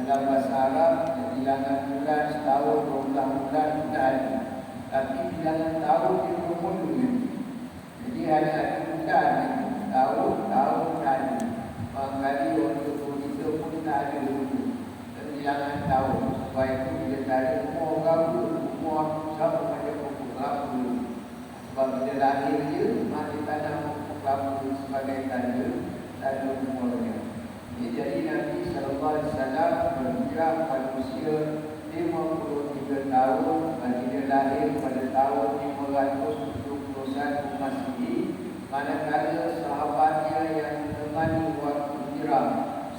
dalam bahasa Arab bilangan bulan setahun 12 bulan sudah ada, tapi bilangan tahun dia belum dulu. Jadi ada satu bulan tahun tak ada. Barangkali untuk kita pun tak ada dulu bilangan tahun. Sebab itu bila tak ada umur berapa, umur sama macam umur berapa. Sebab bila lahir je masih tak ada umur berapa sebagai tanda umurnya. Jadi Nabi SAW berhijrah pada usia 53 tahun bagi dia lahir pada tahun 571 Masehi. Manakala sahabatnya yang menemani waktu hijrah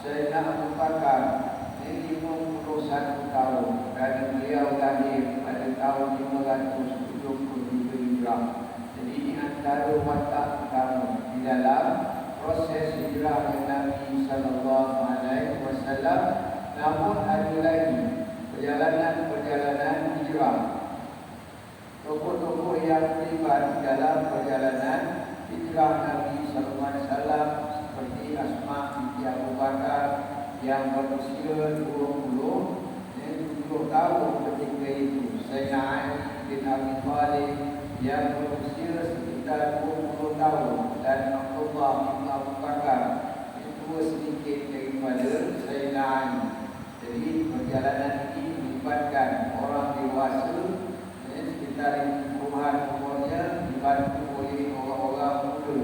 Sayyidina Abu Bakar 51 tahun kerana beliau lahir pada tahun 573 hijrah. Jadi ini antara watak pertama di dalam proses hijrah Nabi sallallahu alaihi wasallam. Namun ada lagi perjalanan hijrah. Tokoh-tokoh yang terlibat dalam perjalanan hijrah Nabi sallallahu alaihi wasallam seperti Asma binti Abu Bakar yang berusia 20 tahun ketika itu, Sayyidina Ali bin Abi Thalib yang berusia sekitar 20 tahun, dan Abdullah bin Abu Bakar itu sedikit daripada Sayyidina Ali. Jadi perjalanan ini melibatkan orang dewasa sekitar 50-an umurnya, dibantu oleh orang-orang muda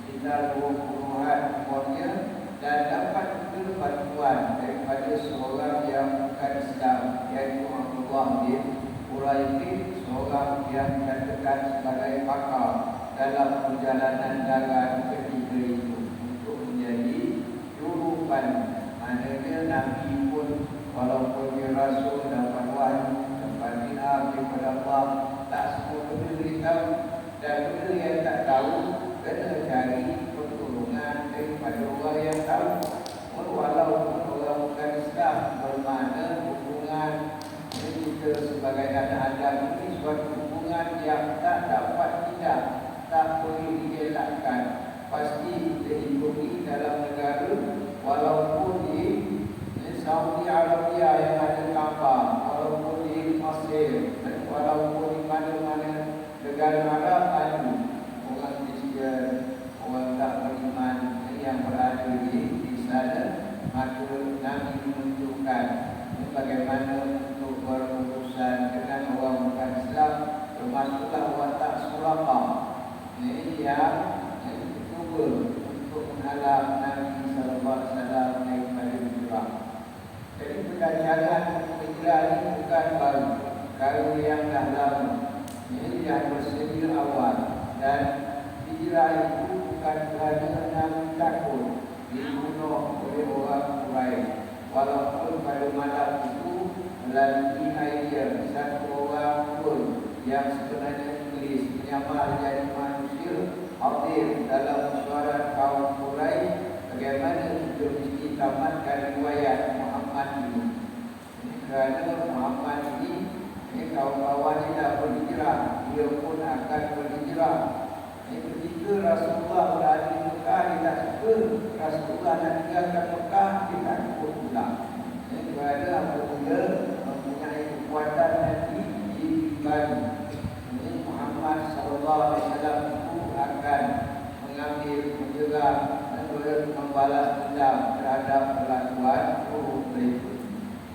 sekitar 20-an umurnya, dan dapat juga bantuan daripada seorang yang bukan Islam, iaitu Abdullah bin Quraisy, seorang yang dikatakan sebagai pakar dalam perjalanan dagang ketiga itu untuk menjadi jurupan. Maknanya Nabi pun walaupun dia rasul dapat wahyu, dapat ilham daripada Allah, tak semua benda beritahu, dan benda yang tak tahu kena cari pertolongan daripada orang yang tahu. Walaupun orang bukan Islam, bermakna hubungan kita sebagai anak Adam ini suatu hubungan yang tak dapat tidak, tak boleh dielakkan. Pasti kita hidupi dalam negara, walaupun di Saudi Arabia yang ada kapal, walaupun di Mesir, walaupun di mana-mana negara Arab ada orang Kristian, orang tak beriman yang berada di sana. Maka Nabi menunjukkan bagaimana untuk berurusan dengan orang bukan Islam, termasuklah watak suraqah yang cuba untuk menghalang Nabi SAW daripada hijrah. Jadi perancangan hijrah ini bukan baru, perkara yang dah lama, ini yang bersedia awal. Dan hijrah itu bukan kerana Nabi takut dibunuh oleh orang Quraisy. Walaupun pada malam itu melalui idea satu orang pun yang sebenarnya Iblis menyamar jadi manusia hadir dalam mesyuarat kaum Quraisy bagaimana kita mesti tamatkan riwayat Muhammad ini. Kerana Muhammad ini kawan-kawan dah berhijrah, dia pun akan berhijrah. Ketika Rasulullah berada di Mekah, dia tak suka. Rasulullah nak tinggalkan Mekah, dia tak ikut pulang. Kerana apabila mempunyai kekuatan nanti di Bani, Muhammad SAW itu akan mengambil, menjerat dan membalas dendam terhadap perlakuan buruk mereka.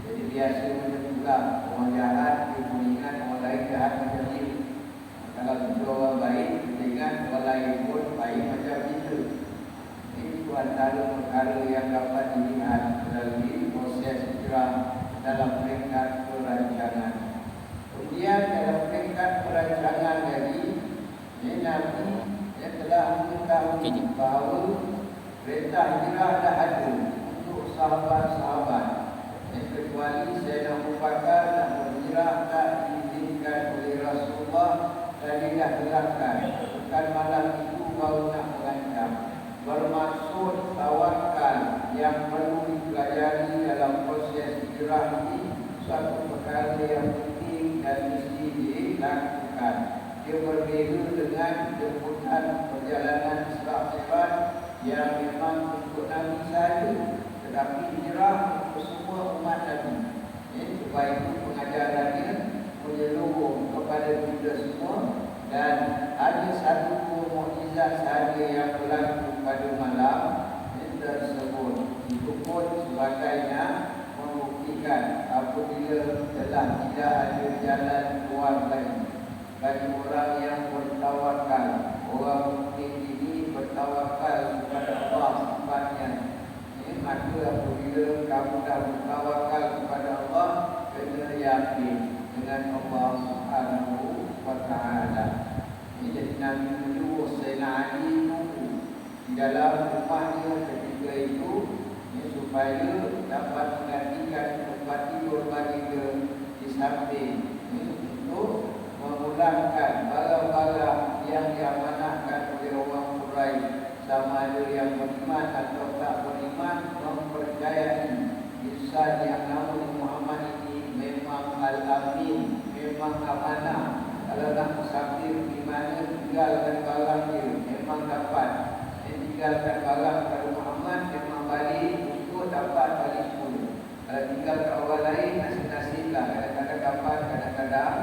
Jadi biasa macam itulah, orang jahat dia mengingat orang lain jahat macam dia. Kalau kita orang baik, kita ingat orang lain pun baik macam kita. Ini antara perkara yang dapat dilihat melalui proses hijrah dalam peringkat perancangan. Kemudian dalam peringkat perancangan tadi, Nabi telah mengetahui bahawa perintah hijrah dah ada untuk sahabat-sahabat. Kecuali Sayyidina Abu Bakar nak berhijrah tak diizinkan oleh Rasulullah dan dia dah gerakkan. Bukan malam itu baru nak mengancam. Bermaksud tawakal yang perlu dipelajari dalam proses hijrah ini suatu perkara yang penting dan mesti dilakukan. Dia berbeza dengan jemputan perjalanan Isra Mi'raj yang memang untuk Nabi sahaja, tetapi hijrah untuk semua umat Nabi sebab itu pengajarannya menyeluruh kepada kita semua, dan hanya satu mukjizat sahaja yang berlaku pada malam tersebut. Itu pun sebagainya membuktikan apabila telah tidak ada jalan keluar lagi bagi orang yang bertawakal. Orang mukmin ini bertawakal kepada Allah sifatnya. Maka apabila kamu dah bertawakal kepada Allah, kena yakin dengan Allah Subhanahu wa Ta'ala. Jadi Nabi menyuruh Sayyidina Ali tunggu di dalam rumahnya ketika itu, supaya dapat menggantikan tempat tidur baginda di samping, untuk memulangkan barang-barang yang diamanahkan oleh orang Quraisy, sama ada yang beriman atau tak beriman, mempercayai insan yang nama Muhammad ini memang Al-Amin, memang amanah. Kalau nak musafir di mana, tinggalkan barang dia, memang dapat. Tinggalkan barang pada Muhammad, memang balik untuk dapat balik pun. Kalau tinggal ke orang lain, nasib-nasib lah. Kadang-kadang dapat, kadang-kadang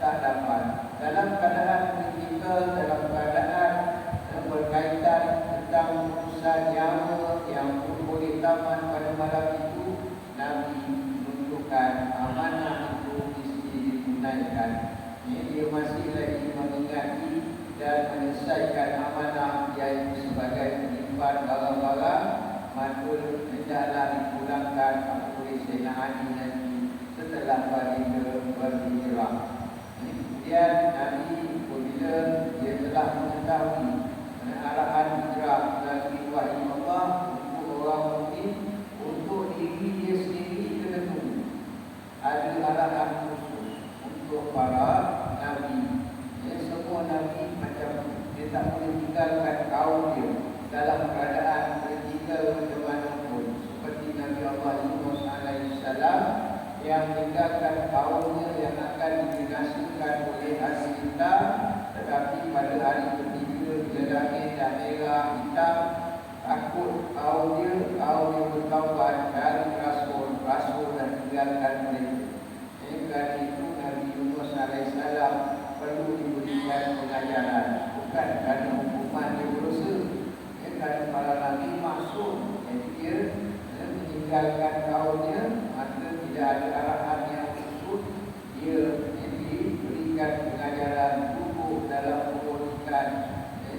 tak dapat. Dalam keadaan kritikal, dalam keadaan berkaitan tentang urusan nyawa yang boleh tamat pada malam itu, Nabi menunjukkan amanah itu mesti ditunaikan. Dia masih lagi mengingati dan menyelesaikan amanah, iaitu sebagai penyimpan barang-barang, maka hendaklah dipulangkan oleh Sayyidina Ali nanti setelah baginda berhijrah. Kemudian Nabi apabila dia telah mengetahui arahan hijrah melalui wahyu Allah untuk orang mukmin, untuk diri dia sendiri kena tunggu. Ada arahan khusus untuk para Nabi. Semua Nabi macam dia tak boleh tinggalkan kaum dia dalam keadaan kritikal macam mana pun. Seperti Nabi Allah Yunus alaihissalam yang meninggalkan kaumnya yang akan dibinasakan oleh ahli kitab, tetapi pada hari ketiga bila langit dah merah hitam, takut kaum dia bertaubat dari rasul dan tinggalkan mereka. Kerana itu Nabi Yunus alaihissalam perlu diberikan pengajaran, bukan kerana hukuman dia berdosa, kerana para Nabi maksud. Jadi dia meninggalkan kaumnya, maka tidak ada arahan yang khusus. Dia diberikan pengajaran duduk dalam kemudian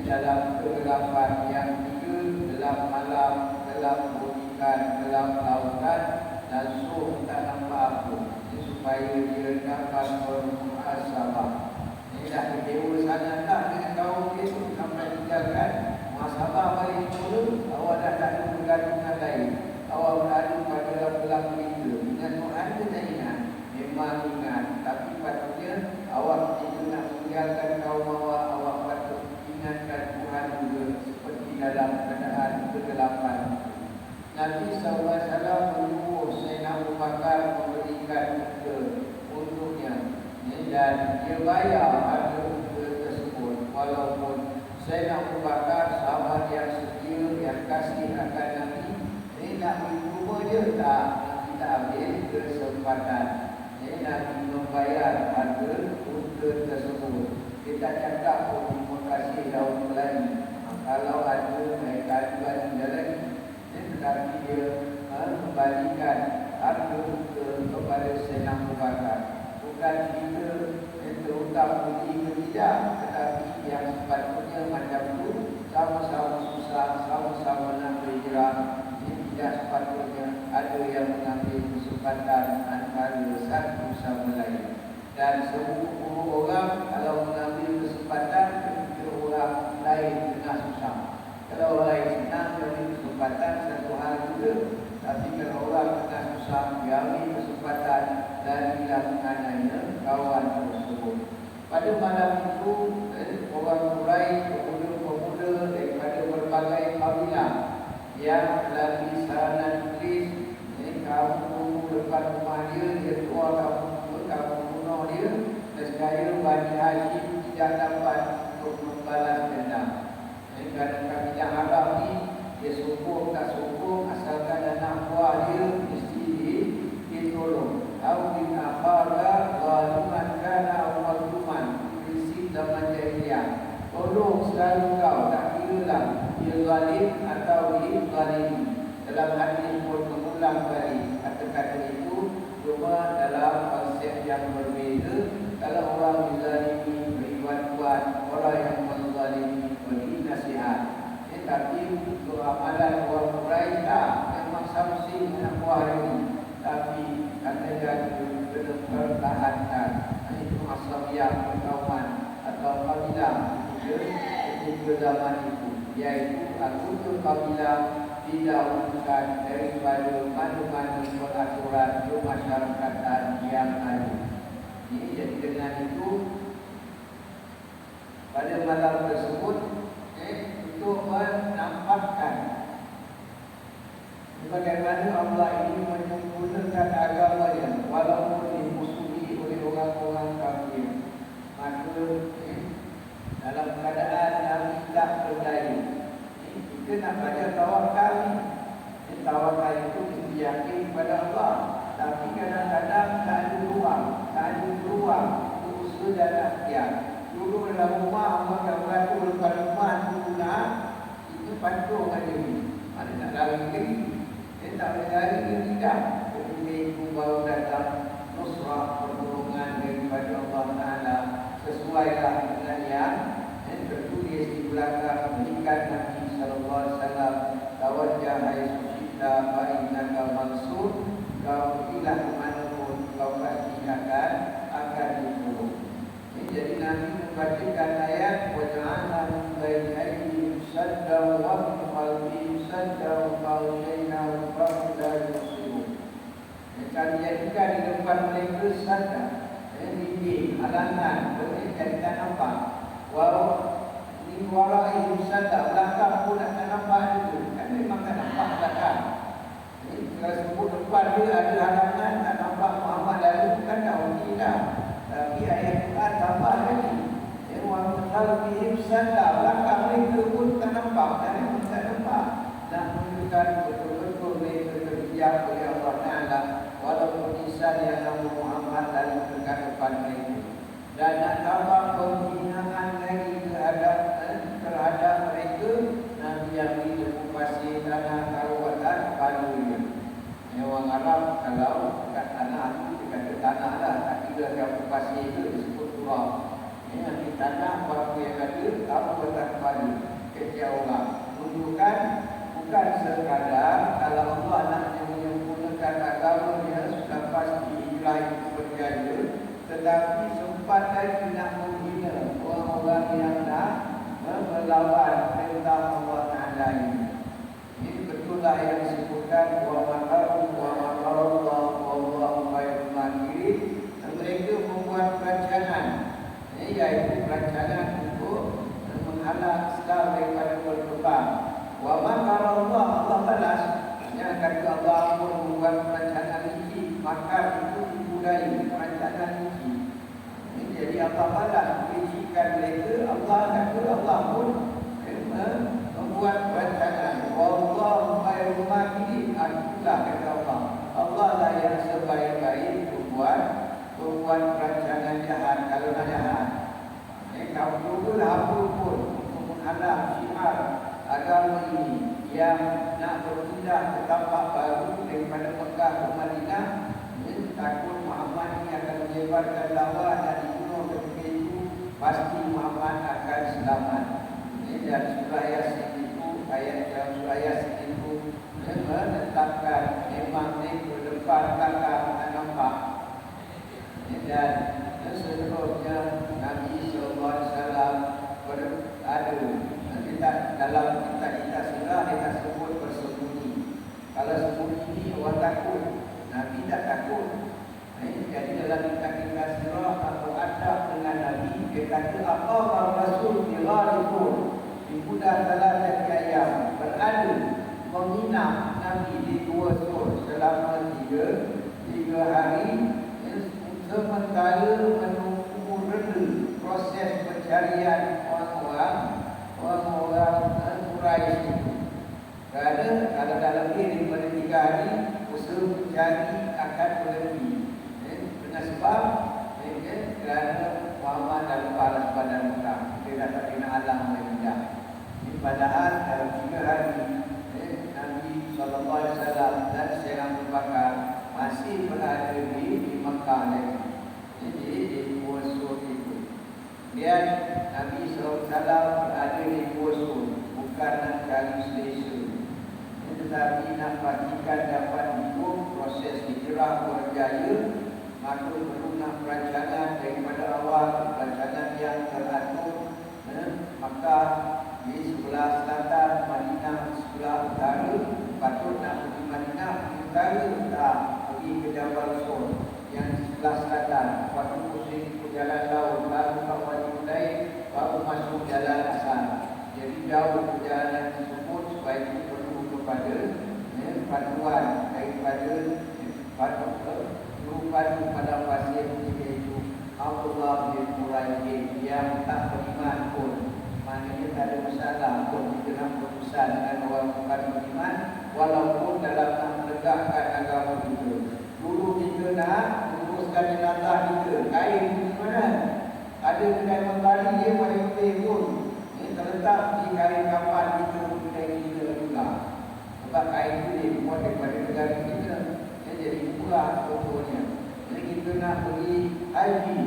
dalam kegelapan yang tiga, gelap malam, gelap kemudian, gelap lautan, langsung tak nampak apa, supaya dia dapat bermuhasabah. Ini dah kecewa sangat tak dengan kaum dia tu sampai tinggalkan. Muhasabah balik semula, awak dah tak ada pergantungan lain. Awak berada pada belang berita. Dengan Tuhan tu tak ingat. Memang ingat. Tapi patutnya awak tidak nak meninggalkan kaum awak. Awak patut ingatkan Tuhan juga seperti dalam keadaan kegelapan. Nabi SAW menyuruh Sayyidina Abu Bakar memberikan harta untuknya, dan dia bayar harta tersebut. Walaupun Sayyidina Abu Bakar sahabat yang setia, yang kasih akan Nabi, nak berjumpa je tak, kita ambil kesempatan. Nabi membayar harta unta tersebut. Dia tak cakap pun terima kasih daun lagi. Kalau ada mereka juga tidak lagi. Tetapi dia kembalikan harta unta kepada Sayyidina Abu Bakar. Bukan kita terutama budi ke tidak, tetapi yang sepatutnya macam tu, sama-sama susah, sama-sama nak berhijrah. Tidak sepatutnya ada yang mengambil kesempatan antara satu sama lain. Dan semua orang kalau mengambil kesempatan, ketika orang lain tengah susah. Kalau orang lain senang mengambil kesempatan, satu hal juga. Tapi kalau orang tengah susah, dia ambil kesempatan dan tidak menganiaya kawan tersebut. Pada malam itu, orang Quraisy, pemuda-pemuda daripada berbagai kabilah yang melalui sarana tulis, kamu tunggu depan rumah dia, dia keluar kamu bunuh dia, nescaya Bani Hashim tidak dapat untuk membalas dendam. Kerana kabilah Arab ni, dia sokong tak sokong, asalkan anak buah dia mesti ditolong. Tahu bin hadis pun mengulang balik kata-kata itu, cuma dalam konsep yang berbeza. Kalau orang menzalimi beri bantuan, orang yang menzalimi beri nasihat. Tapi untuk amalan orang Quraisy memang samsi anak buah ini, tapi kata dia kena pertahankan. Itu asabiyah perkauman atau kabilah ketika zaman itu, iaitu al-utul kabilah didahulukan daripada mana-mana peraturan kemasyarakatan yang ada. Jadi dengan itu pada malam tersebut untuk menampakkan bagaimana Allah ini menyempurnakan agamanya walaupun dimusuhi oleh orang-orang kafir. Maka dalam keadaan Nabi tak berdaya, kita nak belajar tawakal ni. Tawakal itu mesti yakin kepada Allah. Tapi kadang-kadang tak ada ruang untuk usaha dan akhtiar. Dulu dalam rumah, maka beratur depan rumah dulu itu pantung aja ni. Mana nak lari negeri? Dia tak boleh lari negeri dah. Ketika itu baru datang nusrah pertolongan daripada Allah Ta'ala. Sesuailah dengan yang tertulis di belakang berikan Nabi SAW. Tawajjah haitsu fa'innaka mansur. Kau pergilah ke mana pun, kau pasti akan disuruh. Jadi Nabi membacakan ayat waja'alna min baini aydihim saddan wa min khalfihim saddan fa'aghshaynahum fahum la yubsirun. Kami jadikan di depan mereka saddan, dinding, halangan, mereka tidak nampak. Min wara'ihim saddan, belakang pun tak nampak itu. Kan memang tak nampak belakang. Kalau sebut depan dia ada halangan, tak nampak Muhammad lalu, kan dah okey dah. Tapi ayat Quran tambah lagi. Wa khalfihim sadda, belakang mereka pun tak nampak, dan memang tak nampak. Dan menunjukkan betul-betul mereka terhijab oleh Allah Ta'ala, walaupun insan yang nama Muhammad lalu dekat depan mereka. Dan nak tambah penghinaan lagi terhadap mereka, Nabi yang dilepuk pasir tanah karawatan palunya. Orang Arab kalau dekat tanah itu dikata tanah lah, tak kira yang pasir itu disebut turab. Nanti tanah berapa yang ada, apa betul kembali kecil orang. Menunjukkan bukan sekadar kalau Allah nak menyempurnakan agamanya sudah pasti hijrah itu berjaya, tetapi sempat lagi nak menghina orang-orang yang nak melawan perintah Allah Ta'ala ini. Ini betullah yang disebutkan wa makaru wa makarallah wa Allahu khairul makirin. Mereka membuat perancangan, iaitu perancangan untuk menghalang Islam daripada berkembang. Wa makarallah, Allah balas. Yang kata Allah pun membuat perancangan ini, maka itu dibudai perancangan ini. Jadi Allah balas bisikan mereka. Allah kata Allah pun membuat perancangan. Wallahu khairul makirin. Itulah kata Allah. Allah lah yang sebaik-baik membuat perancangan jahat kalau nak jahat. Kau cubalah apa pun untuk menghalang syiar agama ini yang nak berpindah ke tempat baru daripada Mekah ke Madinah. Takut Muhammad ini akan menyebarkan dakwah dan dibunuh ketika itu, pasti Muhammad akan selamat. Dan surah Yasin itu, ayat dalam surah Yasin itu menetapkan memang ini berdepan belakang tak nampak. Dan seterusnya Nabi SAW ada kita dalam kitab surah kita sebut bersembunyi. Kalau sembunyi ini orang takut, Nabi tak takut. Jadi dalam kitab surah atau adab dengan Nabi, dia kata apa Rasul firarikun di budak salat ayam, berada menginap Nabi di dua sur selama tiga hari, sementara menunggu reda proses pencarian orang-orang Quraisy itu. Kerana kalau dah lebih daripada 3 hari, usaha mencari akan berhenti. Dengan sebab kerana Muhammad dalam balas badan Mekah, dia dah tak kena alam berhijab. Padahal dalam 3 hari Nabi SAW dan Sayyidina Abu Bakar masih berada di Mekah lagi. Jadi di Gua Sur itu. Kemudian Nabi SAW berada di Gua Sur, bukan nak cari selesa, tetapi nak pastikan dapat hidup proses hijrah berjaya. Maka perlu nak perancangan daripada awal, perancangan yang teratur. Maka di sebelah selatan, Madinah sebelah utara. Patut nak pergi Madinah di utara, tak pergi ke Jabal Sur yang di sebelah selatan. Waktu pusing ke jalan laut, lalu kawan mulai baru masuk jalan asal. Jadi jauh perjalanan tersebut, supaya itu perlu kepada panduan daripada padu pada pasien iaitu Abdullah bin Murajih yang tak beriman pun. Maknanya tak ada masalah pun kita nak berurusan dengan orang bukan beriman, walaupun dalam nak menegakkan agama kita. Dulu kita nak uruskan jenazah kita, kain di mana? Ada kedai membali dia paling penting pun terletak di kain kapan kita kedai kita juga. Sebab kain itu dia dibuat daripada negara kita. Jadi itulah contohnya. Jadi kita nak pergi haji,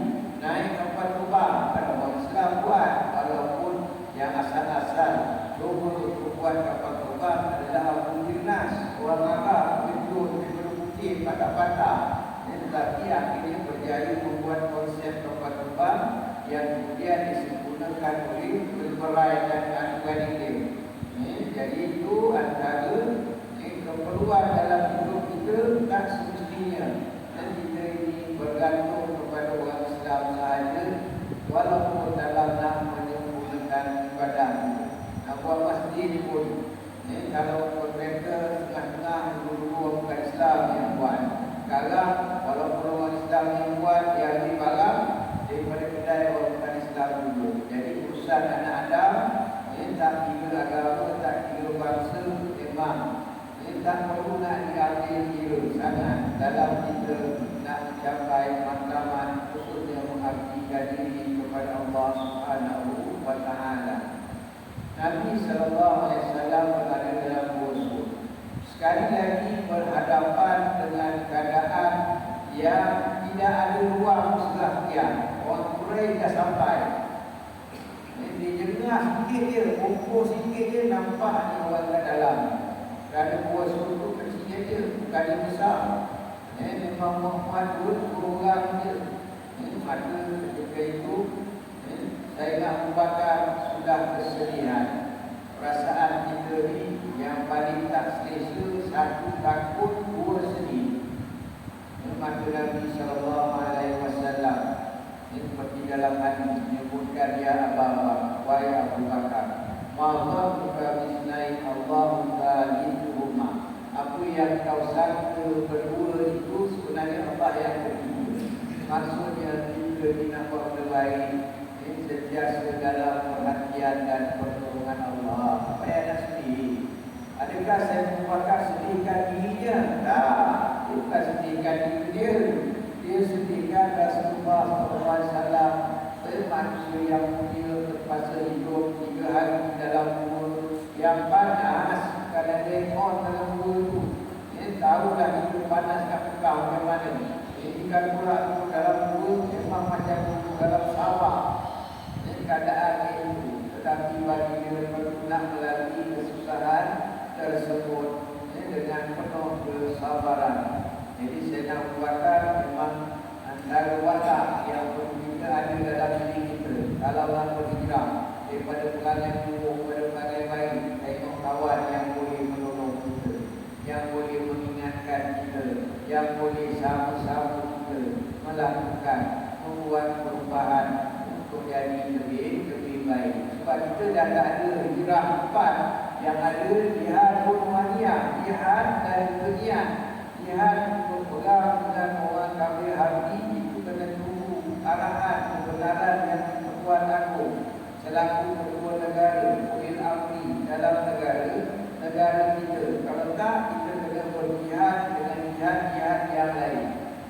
naik kapal terbang, ada orang Islam buat, walaupun yang asal-asal logo buat kapal terbang adalah Abu Firnas, orang Arab, Hindu, putih, patah-patah. Tetapi akhirnya berjaya membuat konsep kapal terbang yang kemudian disempurnakan oleh Berberai dan Al-Ghani. Jadi itu antara keperluan dalam hidup kita tak semestinya. Dan kita ini bergantung kepada orang Islam sahaja, walaupun dalam nak menyempurnakan ibadah. Nak buat masjid pun, kalau kontraktor tengah-tengah dulu bukan Islam yang buat. Sekarang walaupun orang Islam yang buat, dia ambil barang daripada kedai orang bukan Islam dulu. Jadi urusan anak Adam, tak kira agama, tak kira bangsa, memang tak perlu nak diambil kira sangat dalam kita nak mencapai matlamat, khususnya mengabdikan diri kepada Allah Subhanahu wa Ta'ala. Nabi SAW berada dalam Gua Sur, sekali lagi berhadapan dengan keadaan yang tidak ada ruang sebahagian. Orang Quraisy dah sampai. Di jengah sikit je, pukul sikit je nampak ni orang kat dalam. Kerana Gua Sur tu kecil je, bukan yang besar. Memang Muhammad pun orang je. Maka ketika itu Sayyidina Abu Bakar sudah kesedihan. Perasaan kita ni yang paling tak selesa, satu takut, dua sedih. Maka Nabi SAW seperti dalam hadis menyebutkan, ya Abu Bakar, wahai Abu Bakar, ma'adha buka bisnai Allahu ta'aliduhumma. Apa yang kau sangka berdua itu sebenarnya Allah yang ketiga. Maksudnya kita dinampak terbaik, sentiasa dalam perhatian dan pertolongan Allah. Apa yang nak sedih? Adakah saya Bakar sedihkan dirinya? Tak, dia bukan sedihkan diri dia. Dia sedihkan Rasulullah SAW, manusia yang mulia terpaksa hidup 3 hari dalam kubur yang panas. Kerana demon dalam kubur itu, tahulah hidup panas kat Mekah macam mana. Jika pula itu dalam kubur memang macam itu dalam sawah. Keadaan itu, tetapi bagi dia perlu nak melalui kesusahan tersebut dengan penuh kesabaran. Jadi Sayyidina Abu Bakar memang antara watak yang perlu kita ada dalam diri kita. Kalau nak berhijrah daripada perangai buruk kepada perangai baik, tengok kawan yang boleh menolong kita, yang boleh mengingatkan kita, yang boleh sama-sama kita melakukan, membuat perubahan untuk jadi lebih baik. Sebab kita dah tak ada hijrah 4, yang ada jihad Muhammadiyah, jihad dan dunia. Jihad berperang dengan orang kafir harbi, itu kena tunggu arahan kebenaran yang diperkuat aku selaku kedua negara, ulil amri dalam negara kita. Kalau tak, kita kena berjihad dengan jihad yang lain,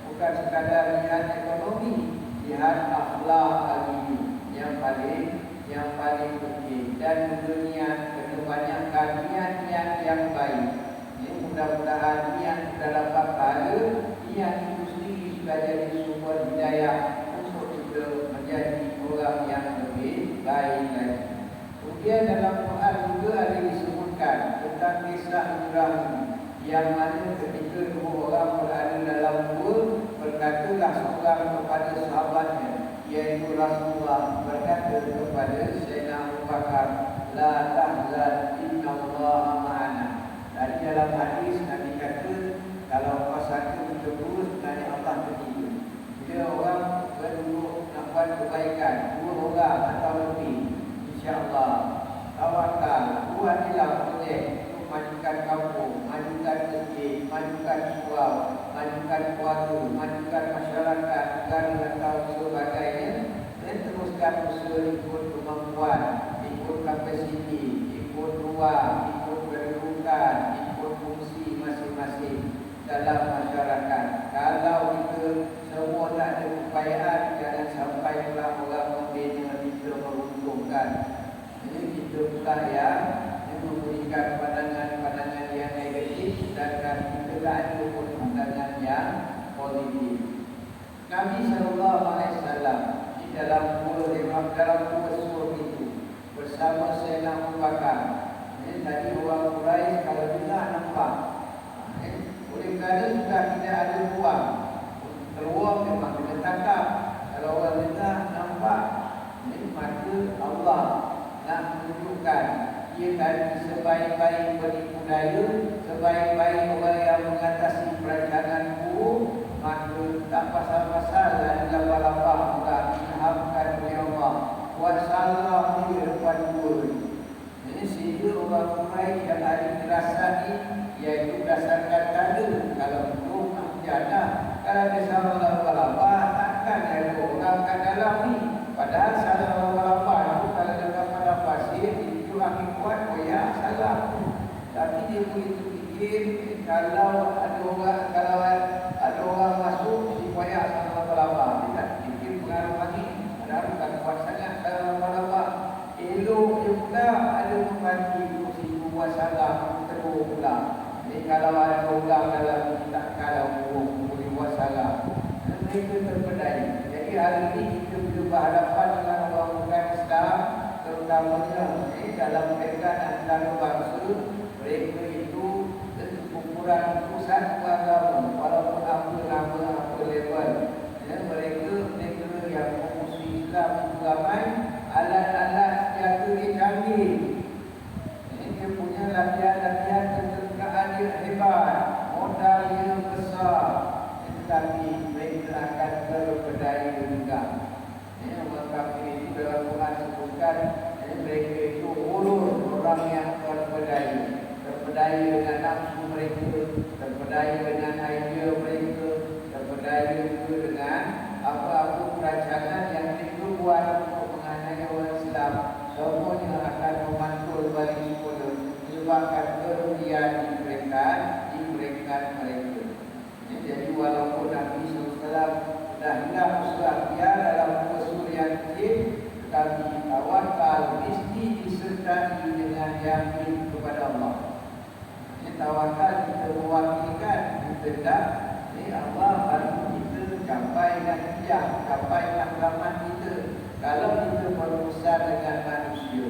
bukan sekadar jihad ekonomi, jihad akhlak lagi yang paling penting. Dan dunia kena banyakkan niat-niat yang baik. mudah-mudahan niat sudah dapat pahala, niat itu sendiri sudah jadi sumber hidayah untuk kita menjadi orang yang lebih baik lagi. Kemudian dalam Quran juga ada disebutkan tentang kisah Ibrahim, yang mana ketika dua orang berada dalam gua, berkatalah seorang kepada sahabatnya, iaitu Rasulullah, berkata kepada Sayyidina Abu Bakar, la tahzan innallaha ma'ana. Dan dalam hadis Nabi kata, kalau puasa itu terus, nanti Allah ketiga. Bila orang berduduk nak buat kebaikan, dua orang atau lebih, insya-Allah tawakal, buatlah projek untuk majukan kampung, majukan masjid, majukan sekolah, majukan keluarga, majukan masyarakat, negara atau sebagainya, dan teruskan usaha ikut kemampuan, ikut kapasiti, ikut ruang, ikut kedudukan, ikut fungsi masing-masing dalam masyarakat. Kalau kita semua tak ada upayaan, jangan sampai pula orang membina kita meruntungkan. Ini kita pula yang memberikan pandangan-pandangan yang negatif, sedangkan kita tak ada pun pandangan yang positif. Nabi SAW di dalam dua surah itu bersama Sayyidina Abu Bakar. Tadi orang Quraisy kalau tidak nampak, oleh kerana sudah tidak ada ruang keluar, memang kena tangkap. Kalau orang tidak nampak, maka Allah nak menunjukkan ia tadi sebaik-baik penipu daya, sebaik-baik orang yang mengatasi perancangan buruk, maka tak pasal-pasal ada lapar-lapar juga dihamkan oleh Allah. Buat salah di depan dua. Ini sehingga orang Quraisy yang ada dirasai, iaitu berdasarkan tanda. Kalau belum jadah, kalau ada salah lapar-lapar, takkan ada orang kat dalam ni. Padahal salah lapar-lapar itu kalau dekat pada pasir, itu angin kuat, ya salah. Tapi dia boleh terfikir, kalau ada orang masuk, supaya salah lapar-lapar. Dia tak fikir pengaruh angin. Padahal bukan kuat sangat salah lapar-lapar. Elok dia pula ada membagi kursi buat salah, teruk pula. Jadi kalau ada orang dalam tak kalau boleh buat salah, mereka terpedaya. Jadi hari ini kita bila berhadapan dengan orang bukan Islam, terutamanya dalam mereka antara bangsa, mereka itu ukuran pusat agama, walaupun apa nama, apa level. Mereka yang memusuh Islam itu ramai, alat-alat senjata dia canggih. Dia punya latihan-latihan keterdekaan dia hebat, modal dia besar, tetapi mereka akan terpedaya juga. Orang kafir itu dalam Quran sebutkan, mereka itu ulur orang yang terpedaya dengan nafsu mereka, terpedaya dengan idea mereka, terpedaya juga dengan apa-apa perancangan yang mereka buat untuk menganiaya orang Islam. Semuanya akan memantul balik semula menyebabkan kerugian diberikan mereka. Jadi walaupun Nabi SAW dah hilang usaha dia dalam usul yang kecil, tetapi tawakal mesti disertai dengan yakin kepada Allah. Tawakal kita mewakilkan kita tak, Allah bantu kita capai natijah, capai matlamat kita. Kalau kita berurusan dengan manusia,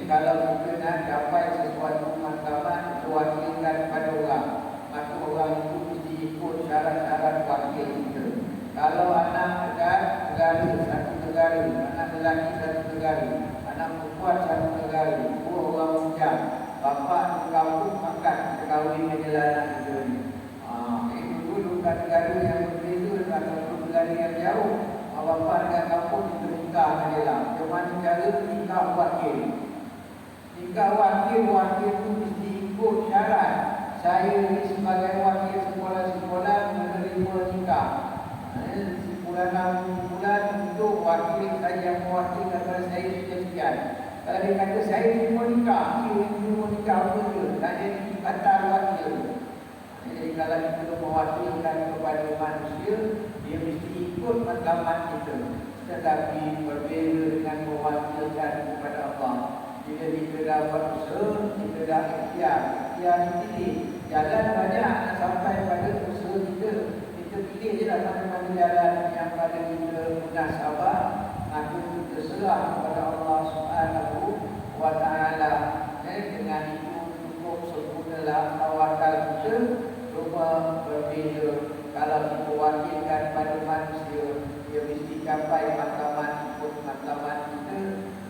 kalau kita nak capai sesuatu matlamat, kita wakilkan kepada orang, maka orang itu mesti ikut syarat-syarat wakil kita. Kalau anak dekat negara, satu negara, anak lelaki satu negara, anak perempuan satu negara, dua orang ujang, bapa di kampung makan, kahwin dengan anak kita ni. Dulu kat negara yang berbeza atau negara yang jauh, bapa dengan kampung kita nikah dengan dia. Macam mana cara nikah wakil? Nikah wakil itu mesti ikut syarat. Saya ni sebagai wakil sekolah-sekolah menerima nikah. Bulan 6 bulan untuk wakil saya yang mewakilkan kepada saya sekian. Kalau dia kata saya terima nikah, dia terima nikah apa je, tak jadi batal wakil. Jadi kalau kita mewakilkan kepada manusia, dia mesti ikut matlamat kita. Tetapi berbeza dengan mewakilkan kepada Allah. Bila kita dah berusaha, kita dah ikhtiar ini Jalan banyak nak sampai pada usaha kita. Kita pilih je lah mana-mana jalan yang pada kita munasabah. Maka kita serah kepada Allah Subhanahu wa Ta'ala. Dengan itu cukup sempurnalah tawakal kita. Cuma berbeza kalau kita wakilkan pada manusia, dia mesti capai makaman ikut makaman kita.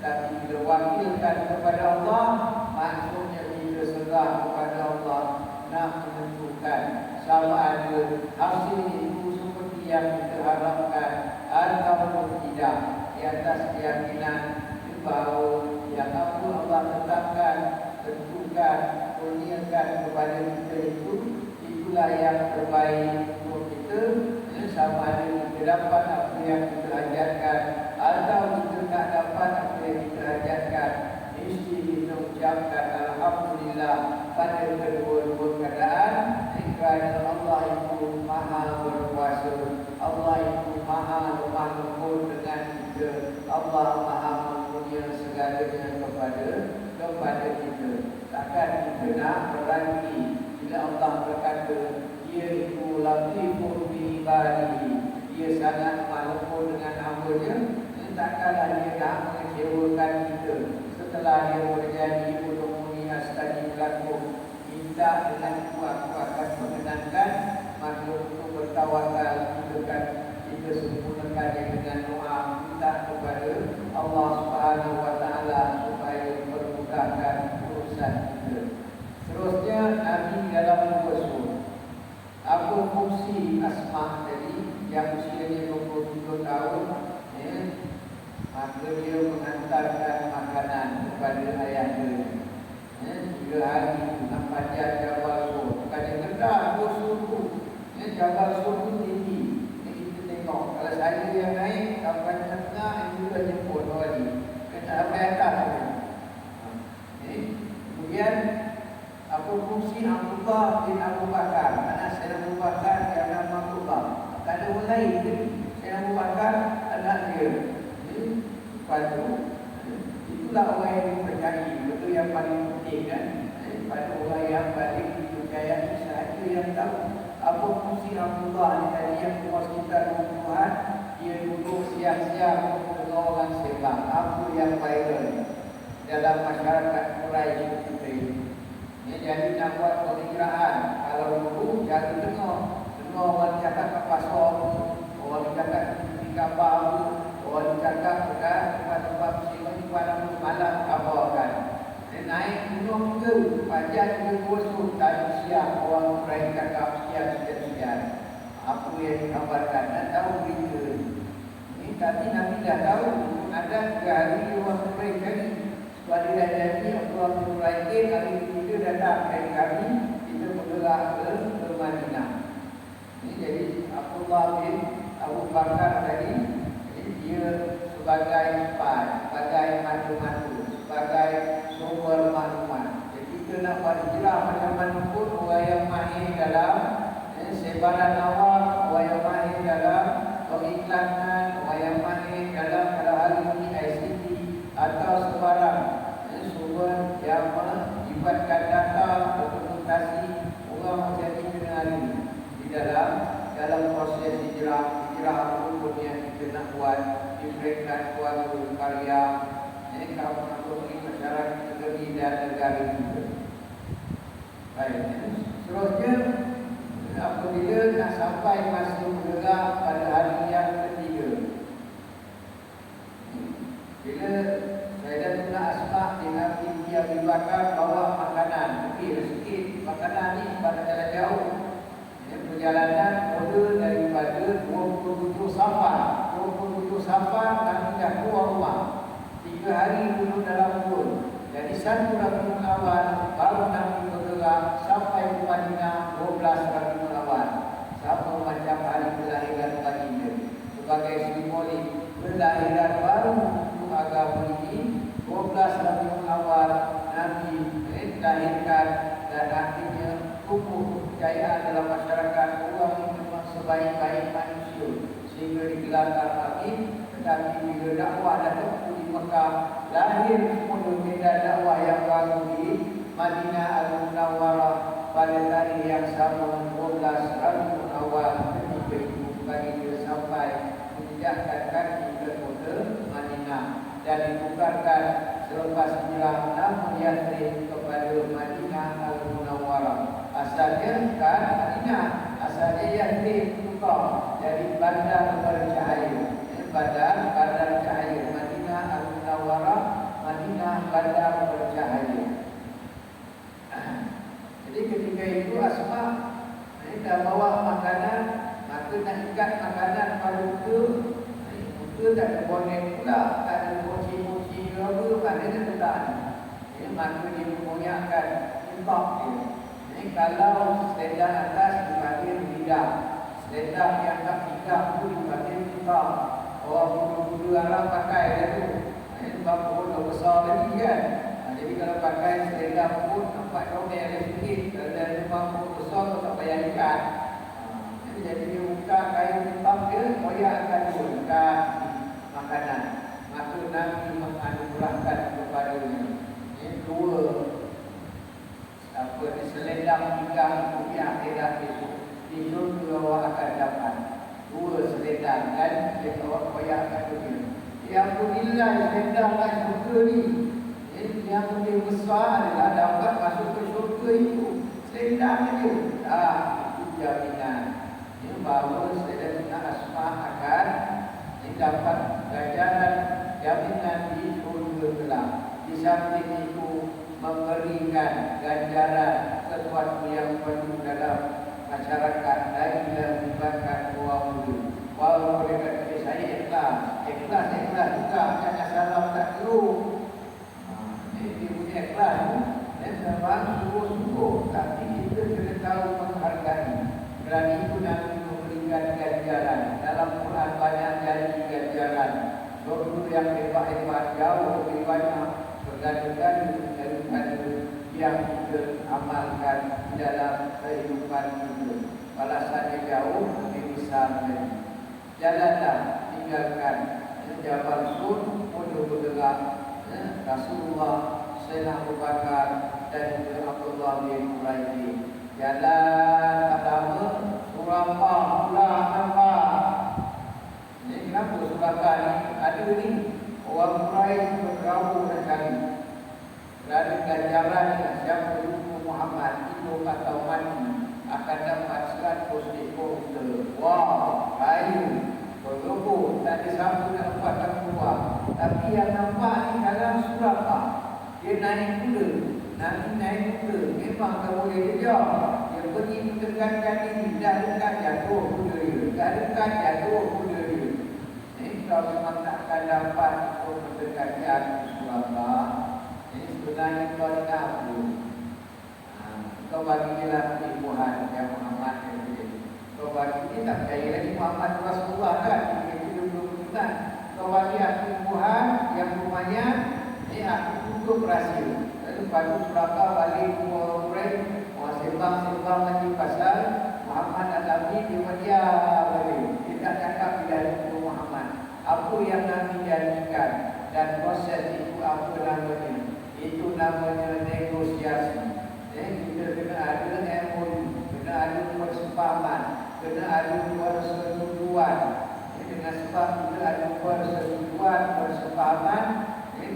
Tapi bila wakilkan kepada Allah, maksudnya kita serah kepada Allah, nak menentukan sama ada hasil itu seperti yang kita harapkan ataupun tidak. Di atas keyakinan bahawa yang apa Allah tetapkan, tentukan, kurniakan kepada kita itu, itulah yang terbaik untuk kita. Sama ada kita dapat apa yang kita hajatkan atau kita tak dapat apa yang kita hajatkan, mesti kita ucapkan Alhamdulillah pada kedua-dua keadaan. Kerana Allah itu maha berkuasa, Allah itu maha lemah lembut dengan kita, Allah maha mempunyai segalanya kepada kita. Takkan kita nak berani bila Allah berkata Dia itu latifun bi ibadihi, Dia sangat lemah lembut dengan hamba-Nya. Takkanlah Dia nak mengecewakan kita setelah Dia berjanji udhuni astajib lakum, minta dengan itu aku akan mengenangkan. Maka untuk bertawakal kita sempurnakan dengan doa, minta kepada Allah Subhanahu wa Ta'ala supaya memudahkan urusan kita. Seterusnya, Nabi dalam bersuara. Apa fungsi Asma tadi yang usianya 27 tahun? Maka dia mengantarkan makanan kepada ayahnya. 3 hari nak panjat Jabal Sur. Bukannya rendah, suhu. Jabal Sur tu tinggi. Kita tengok. Kalau saya yang naik, sampai tengah, itu dah jemput orang ni. Kena sampai atas. Kemudian, apa fungsi Abdullah bin Abu Bakar? Anak Sayyidina Abu Bakar, dia anak Abdullah. Tak ada orang lain ke? Sayyidina Abu Bakar, anak dia. Lepas tu, itulah orang yang dipercayai. Betul yang paling penting kan? Pada orang yang paling dipercayai sahaja yang tahu apa fungsi Abdullah ni tadi yang umur sekitar 20-an. Dia duduk siang-siang dengan orang sebab apa yang viral dalam masyarakat Quraisy kita ini. Jadi nak buat penghijrahan. Kalau dulu jangan dengar orang cakap kat pasar, orang cakap di kapal, orang cakap dekat tempat-tempat muslim pada malam kabarkan. Naik gunung ke, panjang ke Kursur, tadi siang orang Quraisy cakap sekian. Apa yang dikabarkan, nak tahu berita ni. Tapi Nabi dah tahu, ada 3 hari orang Quraisy cari. Sebab dia dah janji Allah Quraisy kali kita datang dari kami, kita bergerak ke Madinah. Ini jadi Abdullah bin Abu Bakar tadi, dia sebagai spy, sebagai matu-matu, sebagai sumber maklumat. Jadi kita nak buat hijrah macam mana pun, orang yang mahir dalam sebaran awam, orang yang mahir dalam pengiklanan, orang yang mahir dalam pada hari ini ICT atau sebarang sumber yang melibatkan data, dokumentasi, orang macam ini dengan hari ini di dalam proses hijrah apapun yang kita nak buat di peringkat keluarga, karya, kaum masyarakat negeri dan negara kita. Baik, seterusnya apabila nak sampai masa bergerak pada hari yang ketiga, bila Sayyidatuna Asma dengan Binti Abi Bakar bawa makanan, sikit makanan ni pada jalan jauh. Perjalanan mula daripada 27 Safar. 27 Safar kami dah keluar rumah. 3 hari dulu dalam pun. Jadi 1 Rabiul Awal baru Nabi bergerak sampai ke Madinah 12 Rabiul Awal. Sama macam hari kelahiran baginda. Sebagai simbolik kelahiran baru untuk agama ini, 12 Rabiul Awal Nabi dilahirkan dan akhirnya tumbuh kepercayaan dalam masyarakat. Orang ini memang sebaik-baik manusia sehingga digelarkan Nabi. Tetapi bila dakwah dah tempuh di Mekah, lahir semula medan dakwah yang baru di Madinah Al-Munawwarah. pada tarikh yang sama 12 Rabiul Awal ketika ibu bagi dia sampai menginjakkan kaki ke kota Madinah dan ditukarkan selepas bilang nama Yathrib kepada Madinah Al-Munawwarah. Asalnya kan Madinah, asalnya Yathrib tukar jadi bandar bercahaya. Bandar cahaya, Madinah Al-Munawwarah, Madinah bandar bercahaya. Jadi ketika itu Asma dah bawa makanan, maka nak ikat makanan pada muka. Muka tak ada bonek pula, tak ada mochi-mochi ke apa, mana dia letak ni. Maka dia membonyakkan impak dia. Kalau selendang atas dipanggil lidah, selendang yang tak lidah tu dipanggil impak. Orang muda Arab pakai dia tu. Sebab pun dah besar lagi kan. Jadi kalau pakai selendang pun nampak comel ada sikit. Kalau dah rumah pun besar tu tak payah ikat. Jadi dia buka kain hitam dia, koyak akan dibuka makanan. Maka Nabi menganugerahkan kepadanya. Ini dua selendang pinggang di akhirat itu. Di syurga awak akan dapat dua selendang dan dia awak koyak akan dia. Yang Alhamdulillah selendang kat syurga ni. Yang lebih besar adalah dapat masuk ke syurga itu. Selendang itu. Itu jaminan. Ini bahawa Sayyidatina Asma akan dapat ganjaran jaminan di syurga kelak. Di samping itu memberikan ganjaran sesuatu yang perlu dalam masyarakat lagi melibatkan orang muda. Walau mereka kata saya ikhlas juga, jangan salah tak kira. Dia punya ikhlas tu, dan sebab sungguh-sungguh, tapi kita kena tahu menghargai. Kerana itu Nabi memberikan ganjaran. Dalam Quran banyak janji ganjaran. Surga yang hebat-hebat jauh lebih banyak berganda-ganda daripada yang kita amalkan di dalam kehidupan kita. Balasannya jauh lebih besar lagi. Jalanlah, tinggalkan Jabal Sur, pun bergerak Rasulullah, Sayyidina Abu Bakar dan juga Abdullah bin Quraisy. Jalan pertama Surabah pulang nampak. Ini kenapa Surabah ni ada ni? Orang Quraisy bergabung dan kali. Kerana ganjaran siapa jumpa Muhammad itu atau mati akan dapat 100 ekor unta. Wow, kayu bergabung, tak ada siapa nak dapatkan keluar. Tapi yang nampak ni dalam Surabah, dia naik kuda. Nanti naik kuda, memang tak boleh kejar. Dia pergi mendekatkan diri, dah dekat jatuh kuda dia. Dah dekat jatuh kuda dia. Kalau memang tak akan dapat untuk mendekati hati Surabah, ini sebenarnya kau nak apa? Kau bagi dia lah keilmuan yang Muhammad yang dia. Kau bagi dia tak percaya lagi Muhammad Rasulullah kan? Dia belum bukan. Kau bagi keilmuan yang lumayan, ini aku cukup berhasil. Lalu baru Surabah balik ke Quraisy, orang sembang lagi pasal Muhammad Al-Nabi dia balik. Dia tak cakap bila itu Muhammad. Apa yang Nabi janjikan dan proses itu apa namanya? Itu namanya negosiasi. Kita kena ada MOU, kena ada persepahaman, kena ada persetujuan. Dengan sebab kita ada persetujuan, persepahaman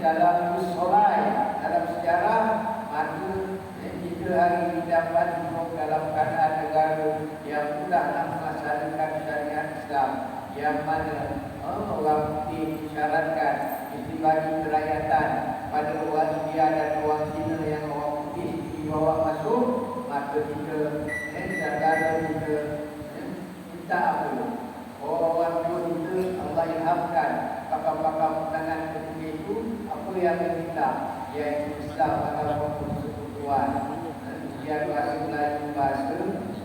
dalam usulai, dalam sejarah, maka kita hari ini dapat hidup dalam keadaan negara yang mudah nak melaksanakan syariat Islam, yang mana orang putih disyaratkan dibagi kerakyatan pada orang India dan orang Cina yang orang putih dibawa masuk. Maka kita negara kita minta apa? Orang tua kita Allah ilhamkan pakar-pakar tangan ketika itu apa yang diminta, iaitu Islam adalah persekutuan. Kemudian bahasa Melayu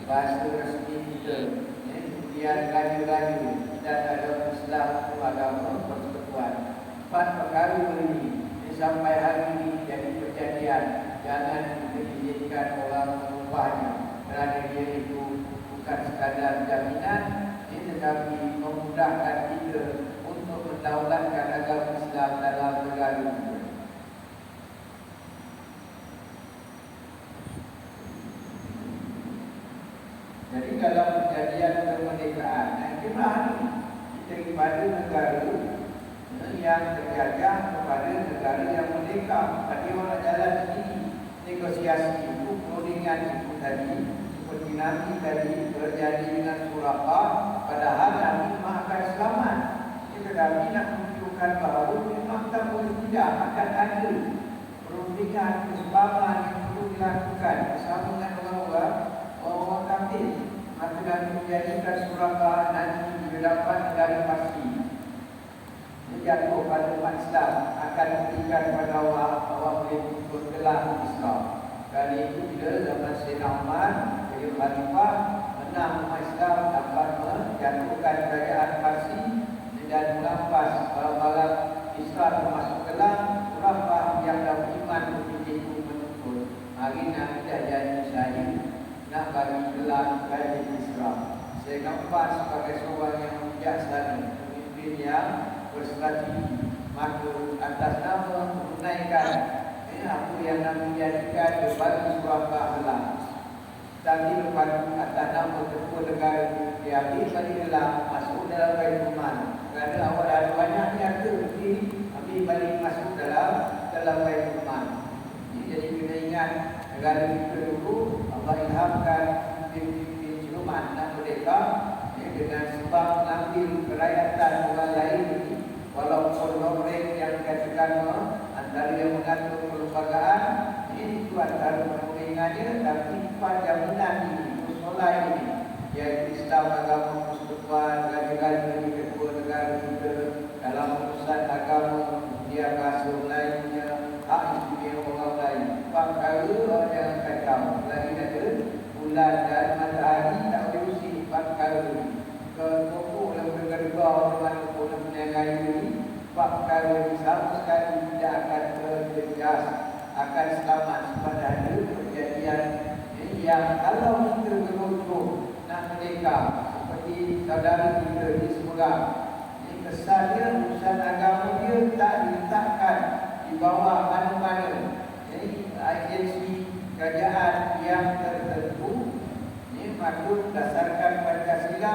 bahasa resmi kita. Kemudian raja-raja dan ada Islam agama persekutuan. 4 perkara ini sampai hari ini jadi perjanjian. Jangan kita izinkan orang mengubahnya, kerana dia itu bukan sekadar jaminan, tetapi memudahkan kita untuk mendaulatkan agama Islam dalam negara kita. dalam perjanjian kemerdekaan. Dan itulah daripada negara yang terjajah kepada negara yang merdeka. Tadi orang jalan sendiri negosiasi itu, perundingan itu tadi, seperti nanti tadi terjadi dengan Surabaya, padahal nanti akan selamat. Tetapi nak menunjukkan bahawa memang tak boleh tidak akan ada perundingan kesepahaman yang perlu dilakukan bersama dengan orang kafir. Maka nanti menjadikan Surabaya nanti di hadapan negara pasti menjatuh pada umat Islam, akan memberikan pada awak boleh bergelar Islam. Kali itu bila zaman Sayyidina Umar jadi khalifah, menang umat Islam dapat menjatuhkan kerajaan Parsi dan merampas barang-barang Islam termasuk gelang Surabaya yang dah beriman begitu menuntut. Hari nanti dah janji saya nak bagi gelang kerajaan Islam. Saya nampak sebagai seorang yang bijaksana, pemimpin yang berstrategi, maka atas nama menunaikan apa yang Nabi jadikan bagi Surabaya gelang. Tapi lepas atas nama ketua negara diambil bagi gelang masuk dalam Baitul Mal. Kerana awak ada banyak niaga begini, ambil balik masuk dalam Baitul Mal. Jadi kita ingat negara kita dulu Allah ilhamkan pimpin Jerman dan merdeka dengan sebab mengambil kerakyatan orang lain ini, walaupun norek yang dikatakan antara yang mengatur perlembagaan ini itu antara perundingannya, tapi pada jaminan ini musola ini yaitu Islam agama persekutuan negara-negara di kedua negara kita dalam urusan agama, dia bahasa lainnya, hak istimewa orang lain, perkara jangan kacau. Lagi ada bulan dan matahari tak boleh usi perkara ini ke pokok yang bergerga dengan pokok perniagaan ini, perkara ini sama sekali tidak akan terjejas, akan selamat pada ada perjanjian yang kalau kita beruntung nak merdeka seperti saudara kita di Semarang, ini kesannya urusan agama dia tak diletakkan di bawah mana-mana agensi kerajaan yang tertentu. Ini patut berdasarkan Pancasila,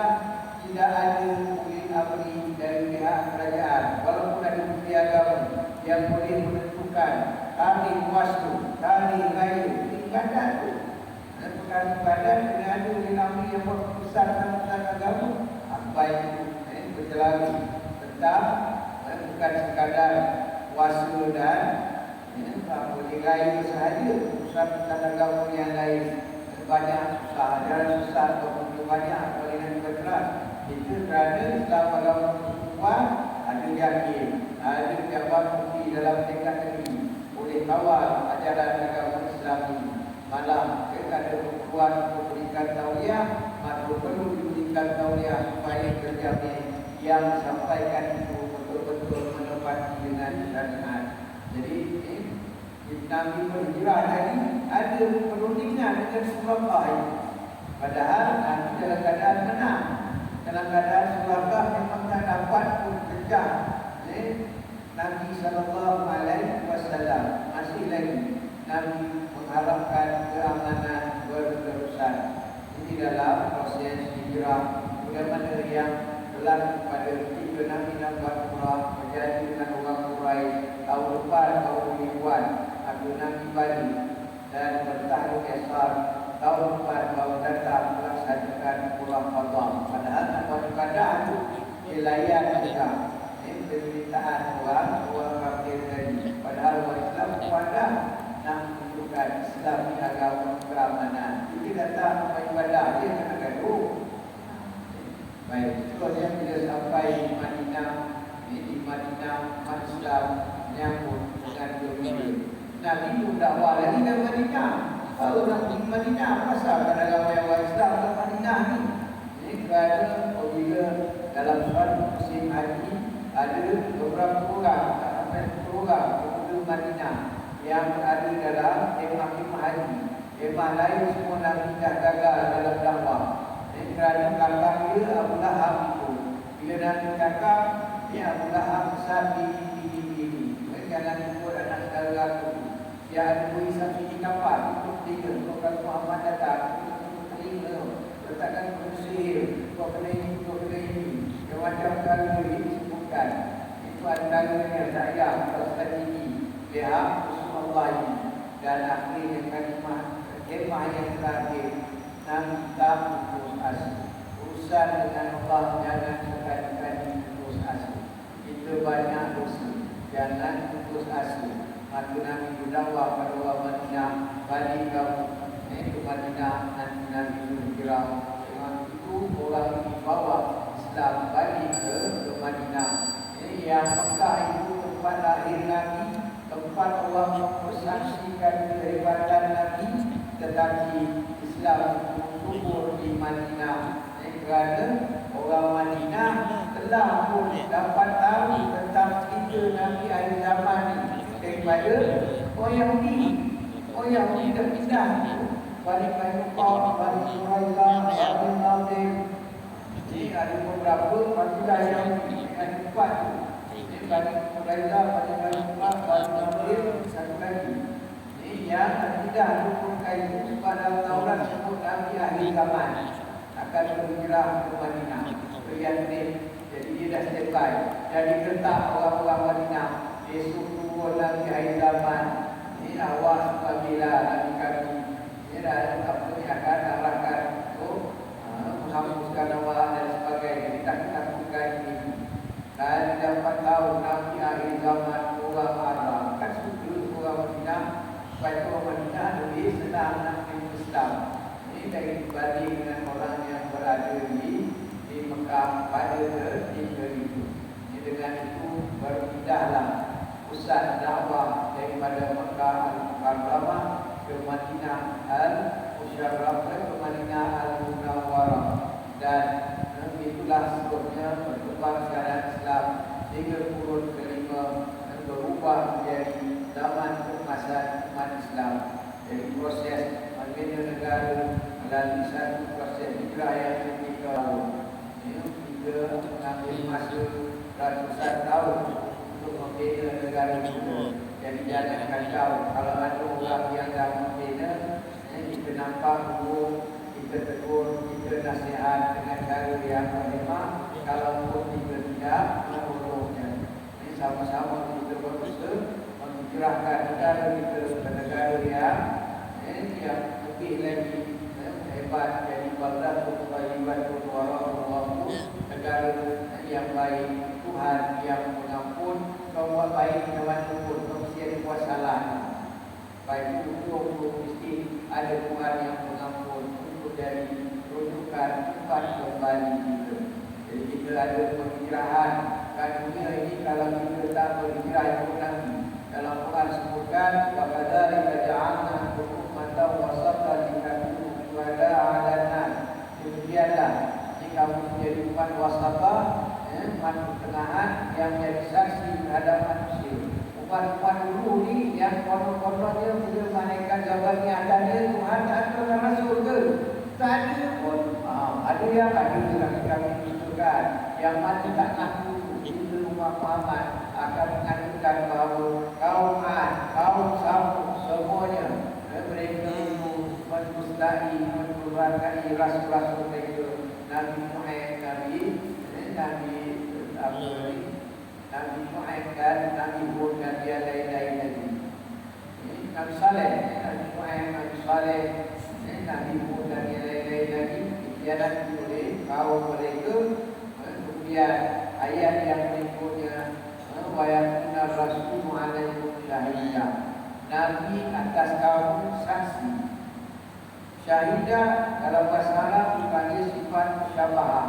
tidak ada boleh amri dari pihak kerajaan walaupun ada menteri agama yang boleh menentukan tarikh puasa, tarikh raya, ibadat tu. Perkara ibadat kena ada oleh amri yang berkeputusan tentang agama. Apa itu berjalan tetap bukan sekadar puasa dan boleh raya sahaja, urusan tentang agama yang lain banyak susah, jalan susah ataupun banyak kalian berkeras. Itu kerana Islam agama persekutuan ada yakin, ada jawapan bukti dalam tingkat negeri boleh kawal ajaran agama Islam ini. Malah kita ada keperluan untuk berikan tauliah, maka perlu diberikan tauliah supaya terjamin yang disampaikan itu betul-betul menepati dengan syariat. Jadi Nabi berhijrah tadi ada perundingan dengan Surabaya, padahal Nabi dalam keadaan menang, dalam keadaan Surabaya memang tak dapat pun pecah. Nabi SAW masih lagi Nabi mengharapkan keamanan berterusan. Ini dalam proses hijrah bagaimana yang berlaku pada ketika Nabi nak buat umrah berjanji dengan orang Quraisy tahun depan, tahun ribuan Abu Nabi balik dan bertahluk esar tahun depan baru datang melaksanakan umrah qadha. Padahal nak pada itu wilayah kita permintaan orang kafir tadi. Padahal orang Islam pada nak menunjukkan Islam ini agama keamanan. Jadi datang ibadah dia kena gaduh. Baik, seterusnya bila sampai di Madinah, di Madinah umat Islam menyambut dengan gembira. Nabi pun dakwah lagi ke Madinah. Kalau nak pergi Madinah, pasal pada ramai orang Islam ke Madinah ni. Ini kerana apabila dalam suatu musim haji ada beberapa orang, tak sampai 10 orang penduduk Madinah yang berada dalam kemah-kemah haji. Kemah lain semua Nabi dah gagal dalam dakwah. Kerana kakak dia Abu Lahab itu, bila Nabi kakak dia Abu Lahab besar ini. Jangan ikut anak saudara aku. Dia ada beri satu di kapal, itu tiga. Kalau Muhammad datang, itu terima. Letakkan kau sihir, kau kena ini, kau kena ini. Yang macam kalau ini disebutkan. Itu antaranya saya berasa tinggi. Pihak Rasulullah ini. Dan akhirnya kalimah yang terakhir. Nanti putus asa. Urusan dengan Allah jangan sekali-kali putus asa. Itu banyak dosa. Jangan putus asa. Maka Nabi berdakwah pada orang Madinah, balik kamu ke Madinah, nanti Nabi berkira. Dengan itu orang dibawa Islam balik ke Madinah. Yang Mekah itu tempat lahir Nabi, tempat Allah mempersaksikan kehebatan Nabi, tetapi Islam tumbuh di Madinah. Kerana orang Madinah telah pun dapat tahu tentang cerita Nabi akhir zaman ini daripada orang Yahudi. Orang Yahudi dah pindah balik Mekah, balik Quraisy, balik Nadir. Ini ada beberapa kabilah yang ada 4 tu. Ini balik Quraisy, balik Mekah, balik Nadir, satu lagi. Ini yang tidak diperlukan itu pada Taurat sebut Nabi akhir zaman akan berhijrah ke Madinah, ke Yathrib. Jadi dia dah standby. Jadi tetap orang-orang Madinah besok turun lagi akhir zaman. Ini awas apabila Nabi kami ini dah apa ni akan arahkan untuk menghapuskan awak dan sebagainya. Kita takutkan ini. Dan dapat tahu Nabi akhir zaman orang Arab kan suka orang Madinah supaya orang Madinah lebih senang nak Islam. Ini dari dibanding dengan orang yang berada di Mekah pada ketika itu. Ini dengan itu baru pindahlah pusat dakwah daripada Mekah Al-Mukarramah ke Madinah Al-Musyarrafah, ke Madinah Al-Munawwarah. Dan itulah sebabnya berkembang syariat Islam sehingga kurun kelima berubah menjadi zaman keemasan umat Islam. Jadi proses bagaimana negara melalui satu proses hijrah yang ketika kita mengambil masa ratusan tahun untuk membina negara kita. Jadi jangan kacau kalau ada orang yang dah membina, kita nampak dulu, kita tegur, kita nasihat dengan cara yang memang. Kalau pun kita tidak menurutnya, ini sama-sama kita berusaha menghijrahkan negara kita ke negara yang lebih lagi hebat. Jadi baldatul thayyibatun wa rahmatullahi, negara yang baik, Tuhan yang mengampun. Kau buat baik dengan pun kau mesti ada buat salah. Baik itu mesti ada Tuhan yang mengampun untuk dari rujukan tempat kembali kita. Jadi kita ada penghijrahan. Kan dunia ini kalau kita tak berhijrah itu nanti dalam Quran sebutkan waqadzalika ja'alna ummatan wasatan litakunu syuhada'a 'alan nas. Demikianlah jika menjadi umat wasatah, umat pertengahan yang menjadi saksi terhadap manusia. Umat-umat dulu ni yang konon-kononnya bila malaikat jawabannya adanya Tuhan tak ada rasul ke? Tak ada pun. Ada yang ada kami tunjukkan yang mati tak ngaku itu umat Muhammad akan mengatakan bahawa kaum Ad, kaum Samud semuanya mereka itu mendusta'i, mendurhakai rasul-rasul mereka. Nabi Nuh, Nabi Nuh dan Nabi Hud dan yang lain-lain lagi. Nabi Saleh, Nabi Nuh, Nabi Saleh, Nabi Hud dan yang lain-lain lagi dikhianati oleh kaum mereka. Kemudian ayat yang berikutnya wa yakuna rasulu 'alaikum syahida. Nabi atas kamu saksi. Syahidah dalam bahasa Arab dipanggil sifat musyabahah.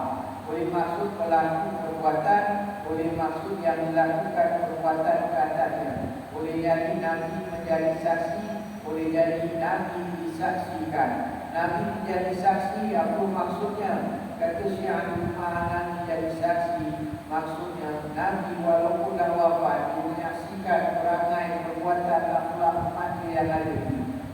Boleh maksud pelaku perbuatan, boleh maksud yang dilakukan perbuatan ke atasnya. Boleh jadi Nabi menjadi saksi, boleh jadi Nabi disaksikan. Nabi menjadi saksi, apa maksudnya? Kata Syekh Nabi menjadi saksi, maksudnya Nabi walaupun dah wafat, dia menyaksikan perangai perbuatan akhlak umat yang ada.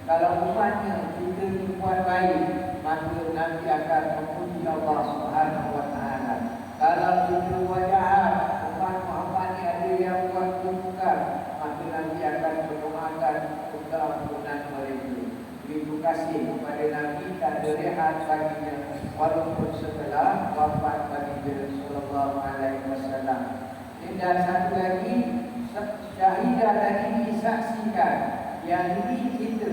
Kalau umatnya kita dibuat baik, maka Nabi akan memuji Allah Subhanahu wa Ta'ala. Kalau kita buat jahat, umat Muhammad ni ada yang buat keburukan, maka Nabi akan berdoakan keampunan mereka. Begitu kasih kepada Nabi, tak ada rehat baginya. setelah wafat Nabi sallallahu alaihi wasallam. Dan satu lagi, syahidah tadi disaksikan yang ini kita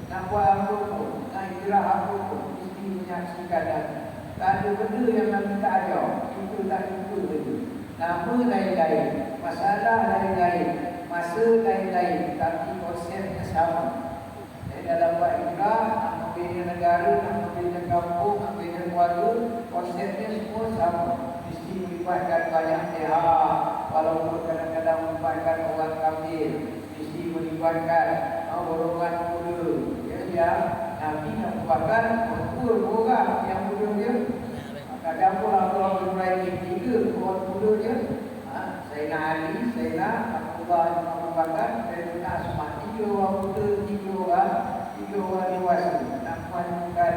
nak buat apa pun, nak hijrah apa pun, mesti menyaksikan Nabi. Tak ada benda yang Nabi tak ajar, kita tak jumpa benda. Nama lain-lain, masalah lain-lain, masa lain-lain, tapi konsepnya sama. Dalam buat hijrah, nak bina negara, nak bina kampung, nak bina keluarga, konsepnya semua sama. Mesti melibatkan banyak pihak, walaupun kadang-kadang melibatkan orang kafir, mesti melibatkan golongan muda. Ya, Nabi nak membakar betul orang yang muda dia. Kadang pun Allah berbagi 3 orang muda dia. Sayyidina Ali, Sayyidina Abdullah bin Abu Bakar, Sayyidina Asma. 3 orang muda, 3 orang dewasa. Nak menemukan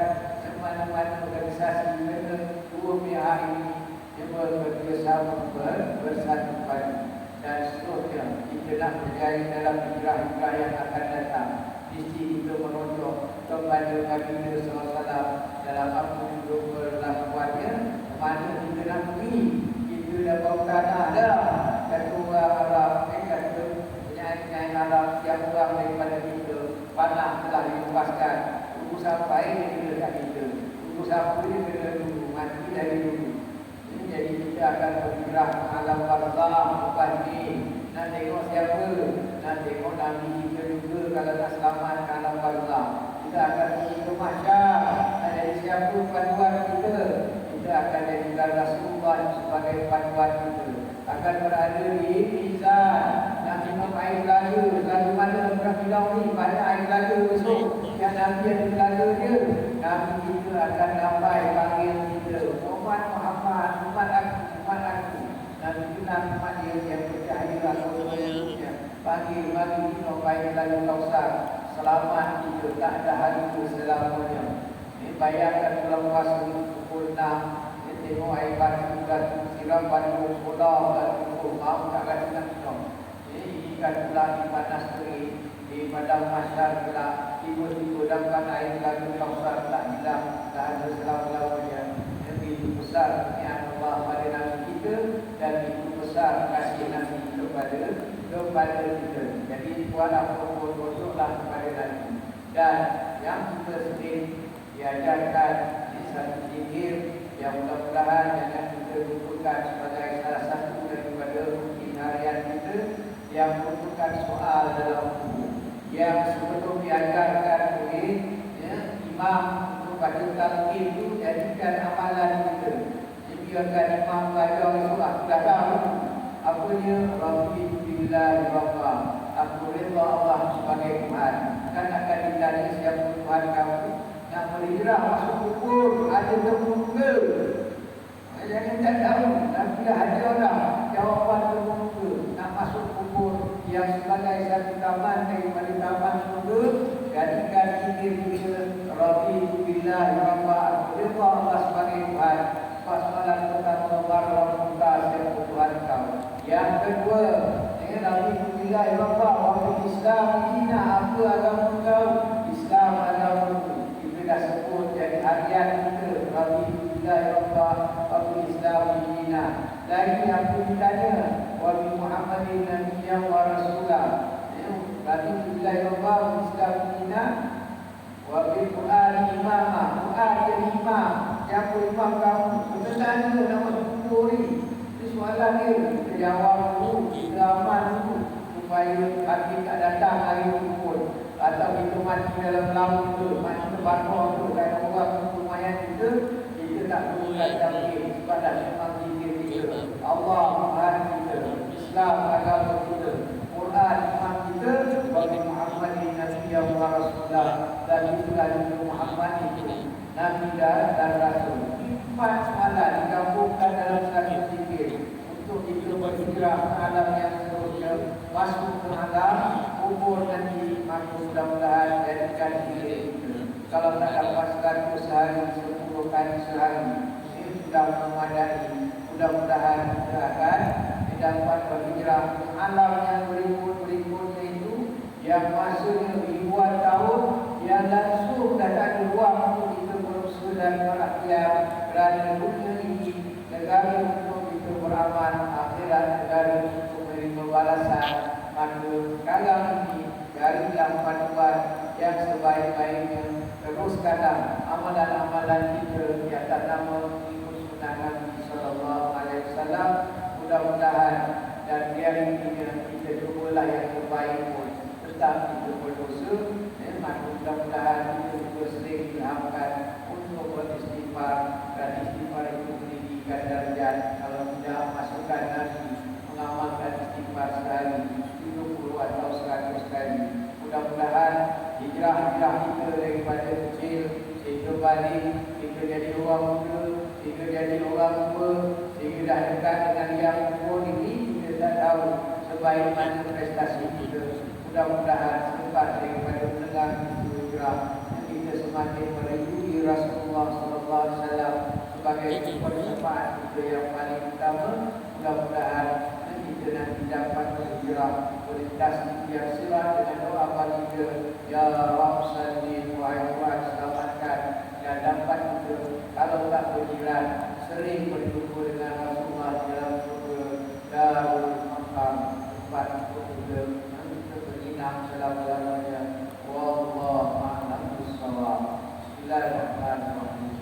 mana-mana organisasi dengan 2 pihak ini yang bekerjasama bersatukan dan seterusnya. Kita nak berjaya dalam hijrah-hijrah yang akan datang. Mesti kita menunjuk kepada Nabi SAW dalam apa yang berlakuannya. Mana kita nak pergi, kita dah bau tanah dah. Kata orang Arab, kata penyanyi Arab, yang orang daripada kita, panah telah dilepaskan. Tunggu sampai dia dekat kita. Tunggu sampai dia kena dulu, mati dari dulu. Jadi kita akan berhijrah ke alam barzah lepas ni. Nak tengok siapa? Nak tengok Nabi kita juga kalau nak selamat ke alam barzah. Kita akan pergi ke mahsyar. Nak jadi siapa panduan kita? Kita akan jadikan Rasulullah sebagai panduan kita. Akan berada di mizan. Nak minum air telaga. Lalu mana orang bilang ni banyak air telaga besok. Yang Nabi ada telaga dia. Nabi kita akan sampai panggil kita. Muhammad, umat aku. Nabi kenal umat dia yang percaya Allah. Panggil bagi kita baik lalu kausar. Selamat kita, tak ada hari itu selamanya. Bayangkan bulan puasa pukul 6. Tengok air batu dan siram batu sekolah dan mau tak kata nak minum. Ini kan pula di panas terik, di padang masyar pula, tiba-tiba dapat air lalu kausar tak hilang, tak ada selama-lamanya. Itu besar niat Allah pada Nabi kita dan itu besar kasih Nabi kepada kita. Jadi buat apa pun kosonglah kepada Nabi. Dan yang kita sering diajarkan di satu zikir yang mudah-mudahan jangan kita lupakan sebagai salah satu daripada rutin harian kita yang merupakan soal dalam buku yang sebelum diajarkan oleh imam untuk baca talqin itu jadikan amalan kita. Jadi biarkan imam baca surah sudah tahu apa dia Rabbi billahi rabba. Aku rida Allah sebagai Tuhan. Kan akan ditanya siapa Tuhan kamu. Nak berhijrah masuk kubur ada temu ke? Jangan tak tahu. Nanti dah ada orang jawapan temu ke. Nak masuk kubur yang sebagai satu taman daripada taman surga. Jadikan kita Rabbi billahi rabba. Aku rida Allah sebagai Tuhan. Pasmalah pertama barang muka siapa Tuhan kau. Yang kedua, dengan Nabi billahi rabba wa Islam dina. Apa agama kau? Islam agama kau. Dah sebut jadi harian kita Rabbi billahi rabba wa Islam dina. Lagi aku ditanya wa bi Muhammadin nabiyyan wa rasulah. Rabbi billahi rabba wa Islam dina wa bil Quran imama. Quran jadi imam. Siapa imam kamu? Bertanya nama kubur ni. Itu soalan dia. Kita jawab dulu, kita aman dulu supaya hati tak datang hari kubur. Atau kita mati dalam laut tu, mati terbakar tu, dan orang lumayan kita, kita tak perlu lagi sebab dah memang zikir kita. Allah Tuhan kita, Islam agama kita, Quran Imam kita, bagi Muhammadin Nabiyyan wa Rasulullah, dan itulah Nabi Muhammad itu, Nabi dan Rasul. 4 soalan digabungkan dalam satu zikir untuk kita berhijrah ke alam yang seterusnya, masuk ke alam kubur nanti. Maka mudah-mudahan jadikan diri kita. Kalau tak dapat 100 sehari, 10 kali sehari, ini sudah memadai. Mudah-mudahan kita akan dapat berhijrah ke alam yang berikut-berikutnya itu, yang masanya ribuan tahun, yang langsung dah tak ada ruang untuk kita berusaha dan berakhir kerana dunia ini negara untuk kita beramal, akhirat negara untuk menerima balasan. Maka sekarang ini carilah panduan yang sebaik-baiknya. Teruskanlah amalan-amalan kita di atas nama mengikut sunnah Nabi sallallahu alaihi wasallam. Mudah-mudahan dan realitinya kita jumpalah yang terbaik pun tetap kita berdosa. Mudah-mudahan kita juga sering dihamkan untuk beristighfar, dan istighfar itu meninggikan darjat. Kalau tidak, masukkan lagi mengamalkan istighfar sehari 70 atau 100 kali. Mudah-mudahan hijrah-hijrah kita daripada kecil sehingga balik, sehingga jadi orang muda, sehingga jadi orang tua, sehingga dah dekat dengan yang umur ini, kita tak tahu sebaik mana prestasi kita. Mudah-mudahan selepas daripada mendengar hijrah, kita semakin merindui Rasulullah SAW sebagai persembahan kita yang paling utama. Mudah-mudahan kita nanti dapat berhijrah berlintas yang silat dengan doa baginda, ya Rabb salli wa selamatkan, dan dapat kita kalau tak berjiran sering berjumpa dengan Rasulullah dalam surga Darul Maqam, tempat untuk kita berinam selama-lamanya. Wallahu a'lam bissawab. Bismillahirrahmanirrahim.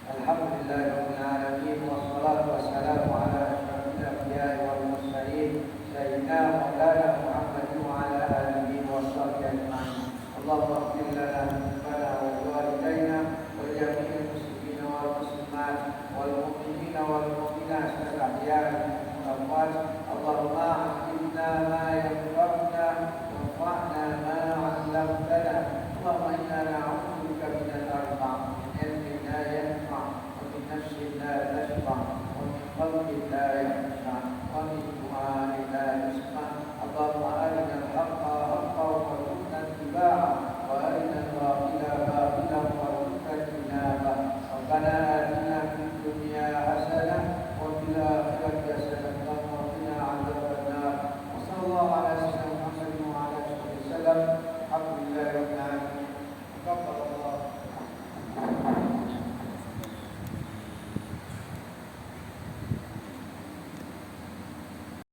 Alhamdulillahirabbil alamin, wassalatu wassalamu ala asyrafil anbiya'i wal mursalin sayyidina maulana Muhammadin wa ala alihi washabbihi ajma'in. Allahumma ighfir lana dhunubana wa liwalidayna wa jami'il muslimina wal muslimat wal mu'minina wal mu'minat al-ahya'i minhum wal amwat. Allahumma 'allimna ma yanfa'una wanfa'na ma 'allamtana. Allahumma inna na'udzubika minal